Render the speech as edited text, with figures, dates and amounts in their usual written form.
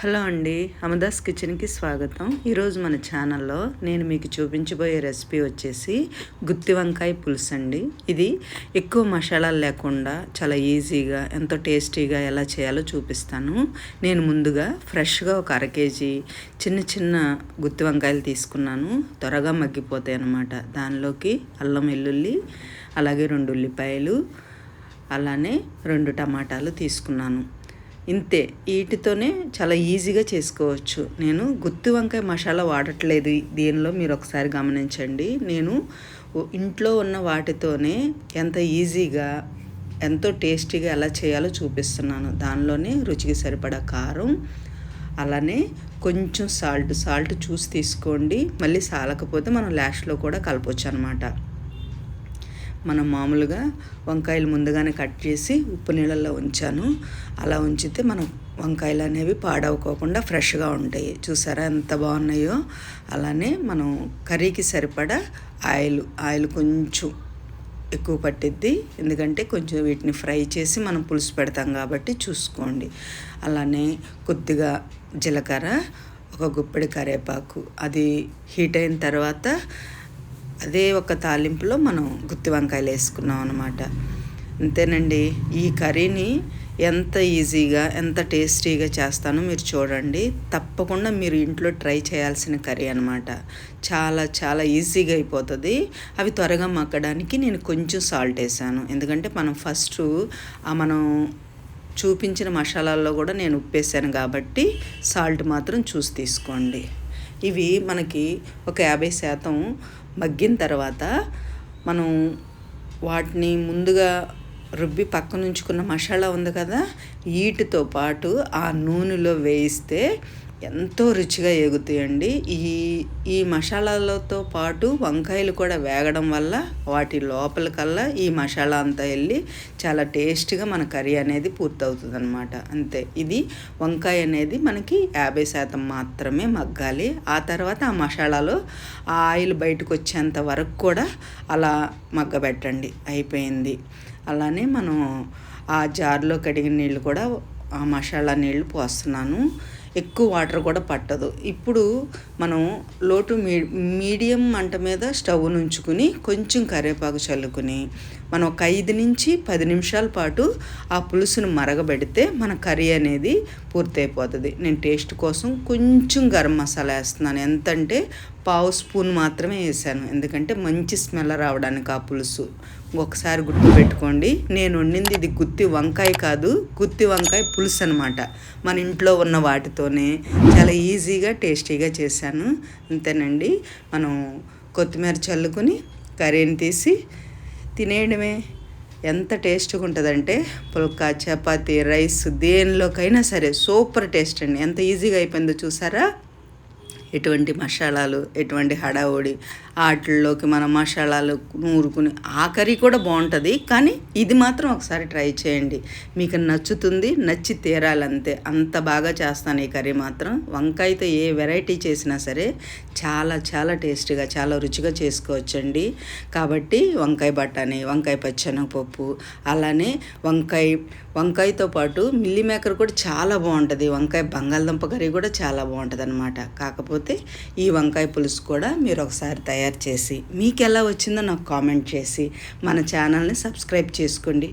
Hello అండి, అమదాస్ కిచెన్కి స్వాగతం. ఈరోజు మన ఛానల్లో నేను మీకు చూపించబోయే రెసిపీ వచ్చేసి గుత్తి వంకాయ పులుసు అండి. ఇది ఎక్కువ మసాలాలు లేకుండా చాలా ఈజీగా ఎంతో టేస్టీగా ఎలా చేయాలో చూపిస్తాను. నేను ముందుగా ఫ్రెష్గా ఒక 1/2 కేజీ చిన్న గుత్తి వంకాయలు తీసుకున్నాను. త్వరగా మగ్గిపోతాయి అన్నమాట. దానిలోకి అల్లం వెల్లుల్లి, అలాగే 2 ఉల్లిపాయలు, అలానే 2 టమాటాలు తీసుకున్నాను. ఇంతే, వీటితోనే చాలా ఈజీగా చేసుకోవచ్చు. నేను గుత్తి వంకాయ మసాలా వాడట్లేదు దీనిలో, మీరు ఒకసారి గమనించండి. నేను ఇంట్లో ఉన్న వాటితోనే ఎంత ఈజీగా ఎంతో టేస్టీగా ఎలా చేయాలో చూపిస్తున్నాను. దానిలోనే రుచికి సరిపడా కారం, అలానే కొంచెం సాల్ట్ చూసి తీసుకోండి. మళ్ళీ సాలకపోతే మనం లాస్ట్లో కూడా కలపొచ్చు అనమాట. మనం మామూలుగా వంకాయలు ముందుగానే కట్ చేసి ఉప్పు నీళ్ళల్లో ఉంచాను. అలా ఉంచితే మనం వంకాయలు అనేవి పాడవకోకుండా ఫ్రెష్గా ఉంటాయి. చూసారా ఎంత బాగున్నాయో. అలానే మనం కర్రీకి సరిపడా ఆయిల్ కొంచెం ఎక్కువ పట్టిద్ది, ఎందుకంటే కొంచెం వీటిని ఫ్రై చేసి మనం పులుసు పెడతాం కాబట్టి చూసుకోండి. అలానే కొద్దిగా జీలకర్ర, ఒక గుప్పెడి కరివేపాకు, అది హీట్ అయిన తర్వాత అదే ఒక తాలింపులో మనం గుత్తి వంకాయలు వేసుకున్నాం అనమాట. అంతేనండి. ఈ కర్రీని ఎంత ఈజీగా ఎంత టేస్టీగా చేస్తానో మీరు చూడండి. తప్పకుండా మీరు ఇంట్లో ట్రై చేయాల్సిన కర్రీ అనమాట. చాలా ఈజీగా అయిపోతుంది. అవి త్వరగా మగ్గడానికి నేను కొంచెం సాల్ట్ వేసాను, ఎందుకంటే మనం ఫస్ట్ మనం చూపించిన మసాలాల్లో కూడా నేను ఉప్పు వేసాను కాబట్టి సాల్ట్ మాత్రం చూసి తీసుకోండి. ఇవి మనకి ఒక 50% మగ్గిన తర్వాత మనం వాటిని ముందుగా రుబ్బి పక్కన ఉంచుకున్న మసాలా ఉంది కదా, వీటితో పాటు ఆ నూనెలో వేయిస్తే ఎంతో రుచిగా ఎగుతాయండి. ఈ మసాలాలతో పాటు వంకాయలు కూడా వేగడం వల్ల వాటి లోపలికల్లా ఈ మసాలా అంతా వెళ్ళి చాలా టేస్ట్గా మన కర్రీ అనేది పూర్తవుతుంది అనమాట. అంతే. ఇది వంకాయ అనేది మనకి 50% మాత్రమే మగ్గాలి. ఆ తర్వాత ఆ మసాలాలో ఆ ఆయిల్ బయటకు వచ్చేంత వరకు కూడా అలా మగ్గబెట్టండి. అయిపోయింది. అలానే మనం ఆ జార్లో కడిగిన నీళ్ళు కూడా ఆ మసాలా నీళ్ళు పోస్తున్నాను. ఎక్కువ వాటర్ కూడా పట్టదు. ఇప్పుడు మనం మీడియం మంట మీద స్టవ్ ఉంచుకుని కొంచెం కరివేపాకు చల్లుకుని మనం ఒక 5 నుంచి 10 నిమిషాల పాటు ఆ పులుసును మరగబెడితే మన కర్రీ అనేది పూర్తయిపోతుంది. నేను టేస్ట్ కోసం కొంచెం గరం మసాలా వేస్తున్నాను. ఎంతంటే 1/2 స్పూన్ మాత్రమే వేసాను, ఎందుకంటే మంచి స్మెల్ రావడానికి ఆ పులుసు. ఒకసారి గుర్తుపెట్టుకోండి, నేను వండింది ఇది గుత్తి వంకాయ కాదు, గుత్తి వంకాయ పులుసు అనమాట. మన ఇంట్లో ఉన్న వాటితోనే చాలా ఈజీగా టేస్టీగా చేశాను. అంతేనండి. మనం కొత్తిమీర చల్లుకొని కర్రీని తీసి తినేయడమే. ఎంత టేస్ట్గా ఉంటుందంటే పుల్కా, చపాతీ, రైస్ దేనిలోకైనా సరే సూపర్ టేస్ట్ అండి. ఎంత ఈజీగా అయిపోయిందో చూసారా. ఎటువంటి మసాలాలు, ఎటువంటి హడావుడి, వాటిల్లోకి మన మసాలాలు నూరుకుని ఆ కర్రీ కూడా బాగుంటుంది. కానీ ఇది మాత్రం ఒకసారి ట్రై చేయండి, మీకు నచ్చుతుంది. నచ్చి తీరాలంతే. అంత బాగా చేస్తాను ఈ కర్రీ మాత్రం. వంకాయతో ఏ వెరైటీ చేసినా సరే చాలా టేస్టీగా చాలా రుచిగా చేసుకోవచ్చండి. కాబట్టి వంకాయ బఠానీ, వంకాయ పచ్చెనగపప్పు, అలానే వంకాయతో పాటు మిల్లీ మేకర్ కూడా చాలా బాగుంటుంది. వంకాయ బంగాళదుంప కర్రీ కూడా చాలా బాగుంటుంది అనమాట. కాకపోతే ఈ వంకాయ పులుసు కూడా మీరు ఒకసారి తయారు చేసి మీకు ఎలా వచ్చిందో నాకు కామెంట్ చేసి మన ఛానల్ని సబ్స్క్రైబ్ చేసుకోండి.